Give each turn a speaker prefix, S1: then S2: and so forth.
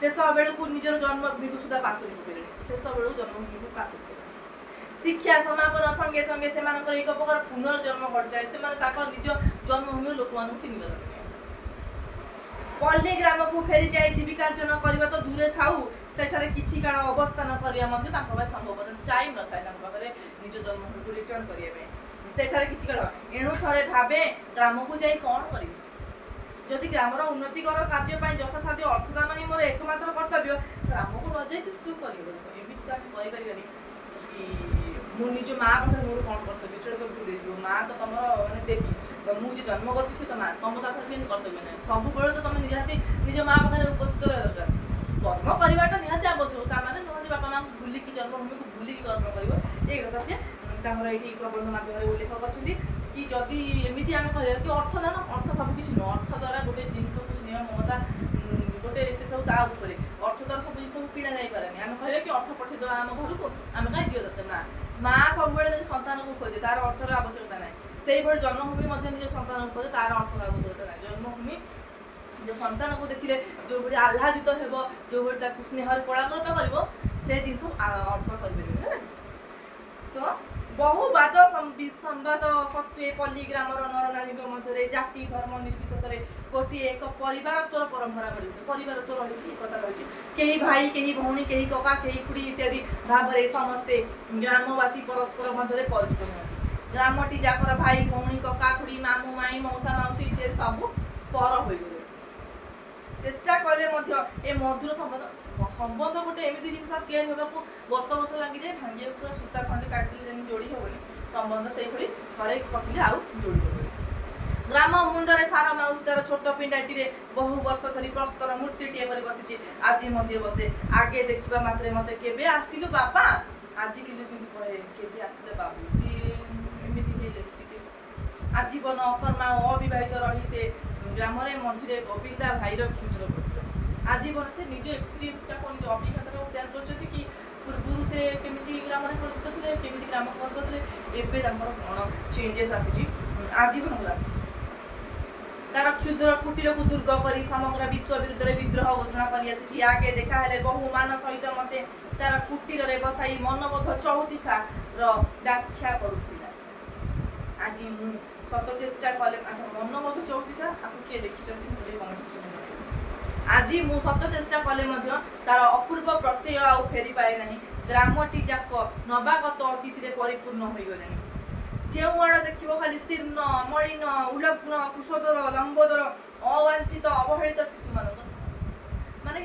S1: शेष बेलू निजर जन्मभूमि सुधा पासोरी पकड़े शेष बेलू जन्मभूमि पास शिक्षा समापन संगे संगे से एक प्रकार पुनर्जन्म घटाए से निज जन्मभूमि लोक मान चिन्ह पल्ली ग्राम को फेरी जाए जीविकार्जन करने तो दूरे थाऊ सेठारे किछि काल अवस्थान करने संभव टाइम न थाए निज जन्मभूमि को रिटर्न करने सेठारे किछि काल एणु थरे भावे ग्राम को जाई कौन करिवे जदि ग्रामर उन्नतिकर कार्य यथासाध्य अर्थदान ही मोर एकमात्र कर्तव्य ग्राम को न जाए शु कर मु निज माँ पाखे मोर कौन कर्तव्य से तो भूल माँ तो तुम मैंने देवी तो मुझे जन्म कर तो माँ तुम पाखे कर्तव्य ना सब तो तुम निहाती निज माँ पाखे उपस्थित रहा दरकार कर्म करवाटा निहाती आवश्यक ताने नुह बापा माँ भूलिक जन्मभूमि को भूलिक कर्म कर कथा सी ये प्रबंध माध्यम उल्लेख कर कि जदि एमती आम कह कि अर्थदान अर्थ सबकि न अर्थ द्वारा गोटे जिन स्नेह ममता गोटे से सब अर्थ द्वारा सब जिन किणा जापे आम कह कि अर्थ पठेद आम घर को आम कहीं दिव दरकार ना माँ सब सन्तान को खोजे तार अर्थर आवश्यकता ना से जन्मभूमि निज सन्तान को खोजे तार अर्थर आवश्यकता ना जन्मभूमि जो सन्तान को देखिले जो भाई आह्लादित हो जो भाई स्नेह कलाकृत कर जिन अर्थ कर तो बहुवाद संवाद सत्वे पल्ली ग्रामर नर नारी मध्य जाति धर्म निर्विशेष गोटे एक परिवारत्वर परंपरा गढ़ी परिवारत्व रही एकता रही कई भाई कई भौणी कई कका कई खुड़ी इत्यादि भाव में समस्ते ग्रामवासी परस्पर मध्य परिचित हुए ग्रामटी जाकर भाई भौणी कका खुड़ी मामू माई मौसा मौसी इत्यादि सब पर हो गए चेष्टा कले ए मधुर संबंध गोटे एमती जिन या वर्ष वर्ष लगे जाए भांगे पूरा सूता खंडे काटिले जोड़ी हेनी संबंध से थे पकड़े आउ जोड़ी हे ग्राम मुंडे सारा माउसी तार छोट पिंडाटी बहु वर्ष धरी प्रस्तर मूर्तिटे कर बसी आज मध्य बसे आगे देखा मात्रे मत के आसिलु बापा आज कहे के आसिले बाबू सी एमती आजीवन अकर्मा अविवाहित रही से ग्राम मझे गोविंदा भाईर क्षुद्र पड़ता आजीवन से निज एक्सपीरियंस निज अभिज्ञता शेयर कर कि पूर्व से केमी ग्राम परिचित थे केमी ग्राम करते एवं कौन चेंजेस आसी आजीवन ग्राम तार क्षुद्र कुटीर को दुर्ग कर समग्र विश्व विरुद्ध विद्रोह घोषणा कर आगे देखा बहुमान सहित मत तार कुटीर बसाई मनबोध चौतीसा व्याख्या करुला आज सत चेष्टा कले अच्छा मनबोध चौतीसा आपको किए देखी आज मु सत चेष्टा कले तार अपूर्व प्रत्यय आउ फेरी पाए ना ग्रामटी जाक नवागत अतिथि परिपूर्ण हो गले जो आड़ देख खाली शीर्ण मलिन उलग्न कुशोदर लंबोदर अवांछित अवहेलित शिशु मान